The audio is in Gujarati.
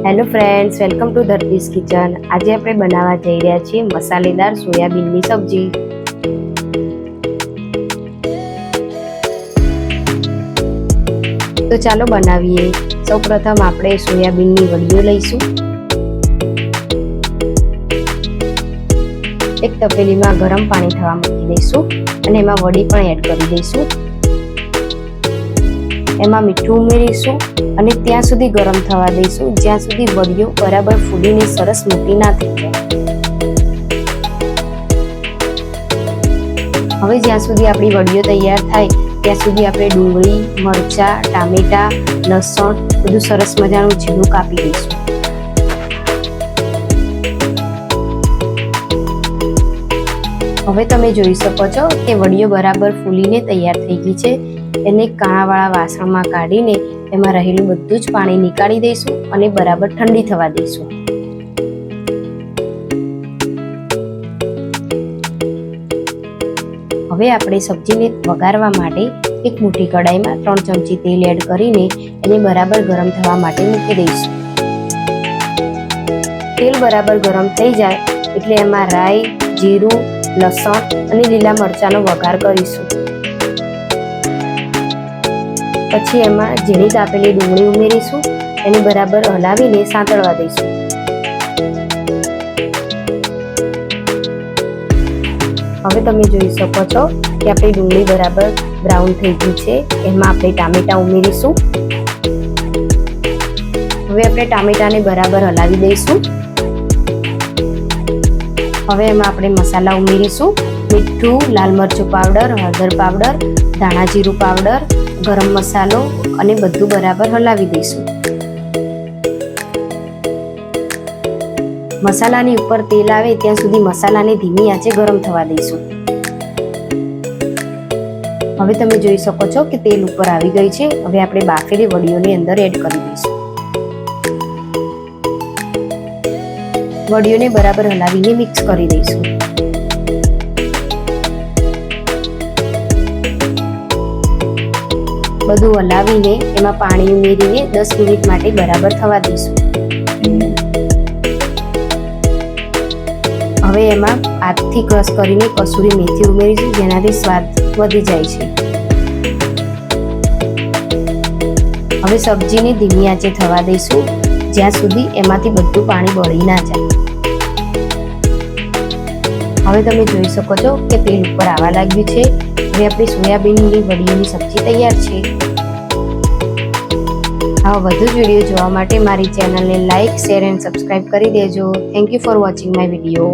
Hello friends, welcome to Dharti's kitchen. આજે આપણે બનાવવા જઈ રહ્યા છીએ મસાલેદાર સોયાબીનની સબ્જી। તો ચાલો બનાવીએ। સૌપ્રથમ આપણે સોયાબીનની વડીઓ લઈશું। એક તપેલીમાં ગરમ પાણી થવા મૂકી દઈશું અને એમાં વડી પણ એડ કરી દઈશું। એમાં મીઠું ઉમેરીશું અને ત્યાં સુધી ગરમ થવા દઈશું જ્યાં સુધી વડીઓ બરાબર ફૂલીને સરસ મોટી ના થઈ જાય। હવે જ્યાં સુધી આપણી વડીઓ તૈયાર થાય ત્યાં સુધી આપણે ડુંગળી, મરચાં, ટામેટા, લસણ બધું સરસ મજાનું ઝીણું કાપી દઈશું। હવે તમે જોઈ શકો છો કે વડીઓ બરાબર ફૂલીને તૈયાર થઈ ગઈ છે। એને કાણાવાળા વાસણમાં કાઢીને એમાં રહેલું બધું જ પાણી નીકાળી દઈશું અને બરાબર ઠંડી થવા દઈશું। હવે આપણે સબ્જીને વઘારવા માટે એક મોટી કડાઈમાં 3 ચમચી તેલ એડ કરીને એને બરાબર ગરમ થવા માટે મૂકી દઈશું। તેલ બરાબર ગરમ થઈ જાય એટલે એમાં રાઈ, જીરું, લસણ અને લીલા મરચાંનો વઘાર કરીશું। પછી એમાં ઝીણી કાપેલી ડુંગળી ઉમેરીશું, એને બરાબર હલાવીને સાંતળવા દઈશું। હવે તમે જોઈ શકો છો કે આપણી ડુંગળી બરાબર બ્રાઉન થઈ ગઈ છે। એમાં આપણે ટામેટા ઉમેરીશું। હવે આપણે ટામેટાને બરાબર હલાવી દઈશું। હવે એમાં આપણે મસાલા ઉમેરીશું। મીઠું, લાલ મરચું પાવડર, હળદર પાવડર, ધાણા જીરું પાવડર, ગરમ મસાલો અને બધું બરાબર હલાવી દઈશું। મસાલાની ઉપર તેલ આવે ત્યાં સુધી મસાલાને ધીમી આંચે ગરમ થવા દઈશું। હવે તમે જોઈ શકો છો કે તેલ ઉપર આવી ગઈ છે। હવે આપણે બાફેલી વડીઓને અંદર એડ કરી દઈશું। વડીઓને બરાબર હલાવીને મિક્સ કરી દઈશું। બધું હલાવીને એમાં પાણી ઉમેરીને 10 મિનિટ માટે બરાબર થવા દઈશું। હવે એમાં હાથથી ક્રશ કરીને કસૂરી મેથી ઉમેરીશું જેનાથી સ્વાદ વધી જાય છે। હવે સબ્જીને ધીમી આંચે થવા દઈશું જ્યાં સુધી એમાંથી બધું પાણી બળી ના જાય। હવે તમે જોઈ શકો છો કે તેલ ઉપર આવવા લાગ્યું છે। હવે આપણી સોયાબીનની વડીઓની સબ્જી તૈયાર છે। આવા વધુ જ વિડીયો જોવા માટે મારી ચેનલને લાઇક, શેર એન્ડ સબસ્ક્રાઇબ કરી દેજો। Thank you for watching my video.